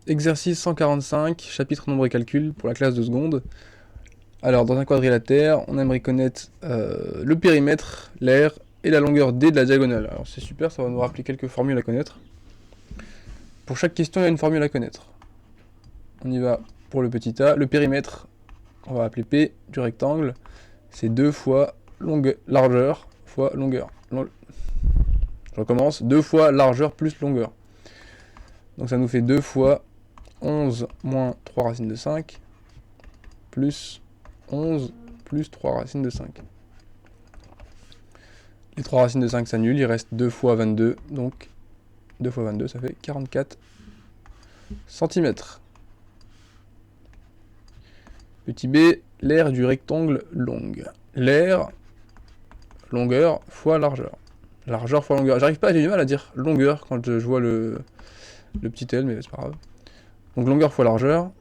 Exercice 145, chapitre nombre et calcul pour la classe de seconde. Alors, dans un quadrilatère, on aimerait connaître le périmètre, l'aire et la longueur D de la diagonale. Alors, c'est super, ça va nous rappeler quelques formules à connaître. Pour chaque question, il y a une formule à connaître. On y va pour le petit a. Le périmètre, on va appeler P du rectangle, c'est 2 fois largeur fois longueur. Je recommence, 2 fois largeur plus longueur. Donc ça nous fait 2 fois 11 moins 3 racines de 5 plus 11 plus 3 racines de 5. Les 3 racines de 5 s'annulent, il reste 2 fois 22, donc 2 fois 22 ça fait 44 cm. Petit b, l'aire du rectangle longue. L'aire, longueur fois largeur. Largeur fois longueur. J'arrive pas, j'ai du mal à dire longueur quand je vois le petit L, mais c'est pas grave. Donc longueur fois largeur.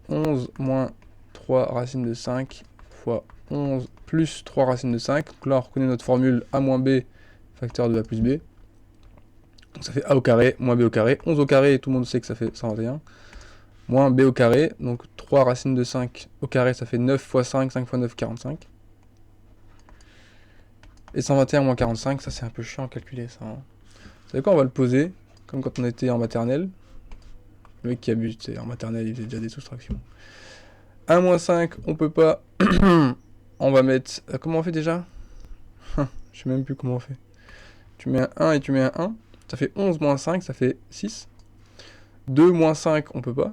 11 moins 3 racines de 5 fois 11 plus 3 racines de 5. Donc là, on reconnaît notre formule a moins b, facteur de a plus b. Donc ça fait a au carré moins b au carré. 11 au carré, tout le monde sait que ça fait 121. Moins b au carré, donc 3 racines de 5 au carré, ça fait 9 fois 5, 5 fois 9, 45. Et 121 moins 45, ça c'est un peu chiant à calculer ça. Hein. Vous savez quoi, on va le poser, comme quand on était en maternelle. Le mec qui abuse, en maternelle, il faisait déjà des soustractions. 1 moins 5, on peut pas. On va mettre... comment on fait déjà? Je sais même plus comment on fait. Tu mets un 1 et tu mets un 1. Ça fait 11 moins 5, ça fait 6. 2 moins 5, on peut pas.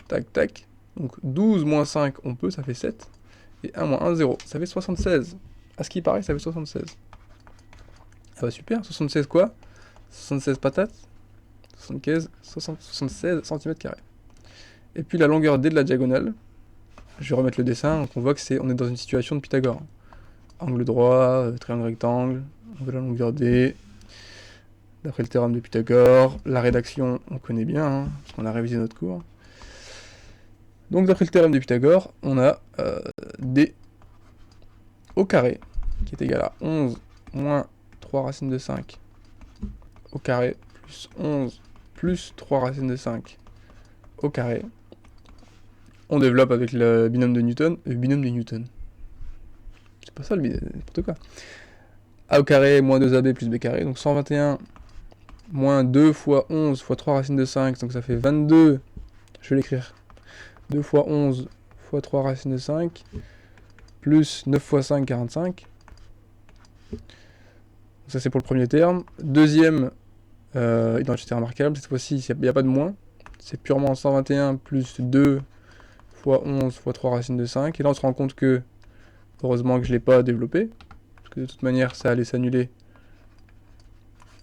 Tac, tac. Donc 12 moins 5, on peut, ça fait 7. Et 1 moins 1, 0. Ça fait 76. À ce qui paraît, ça fait 76. Ah bah super, 76 quoi? 76 patates. 76 cm². Et puis la longueur D de la diagonale. Je vais remettre le dessin, donc on voit que on est dans une situation de Pythagore. Angle droit, triangle rectangle, on veut la longueur D. D'après le théorème de Pythagore, la rédaction, on connaît bien, hein, parce qu'on a révisé notre cours. Donc d'après le théorème de Pythagore, on a D au carré, qui est égal à 11 moins 3 racines de 5 au carré, plus 11 plus 3 racines de 5 au carré. On développe avec le binôme de Newton. C'est pas ça le binôme, n'importe quoi. A au carré moins 2ab plus b carré, donc 121 moins 2 fois 11 fois 3 racines de 5, donc ça fait 22. Je vais l'écrire. 2 fois 11 fois 3 racines de 5, plus 9 fois 5, 45. Ça c'est pour le premier terme. Deuxième identité remarquable, cette fois-ci il n'y a pas de moins. C'est purement 121 plus 2 fois 11 fois 3 racines de 5. Et là on se rend compte que, heureusement que je ne l'ai pas développé, parce que de toute manière ça allait s'annuler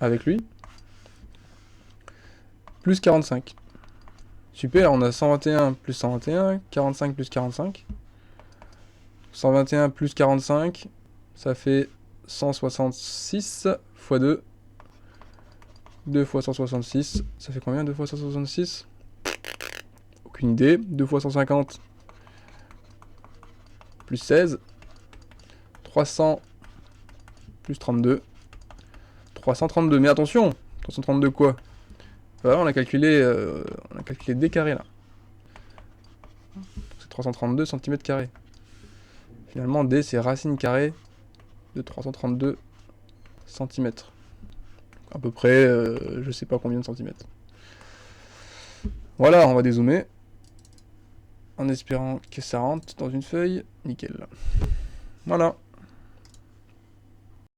avec lui. Plus 45. Super, on a 121 plus 121, 45 plus 45. 121 plus 45, ça fait 166 fois 2. 2 fois 166, ça fait combien 2 fois 166? Aucune idée. 2 fois 150, plus 16. 300, plus 32. 332, mais attention 332 quoi? Voilà, on a calculé d carré là. C'est 332 cm². Finalement, d c'est racine carrée de 332 cm. À peu près, je sais pas combien de centimètres. Voilà, on va dézoomer. En espérant que ça rentre dans une feuille. Nickel. Voilà.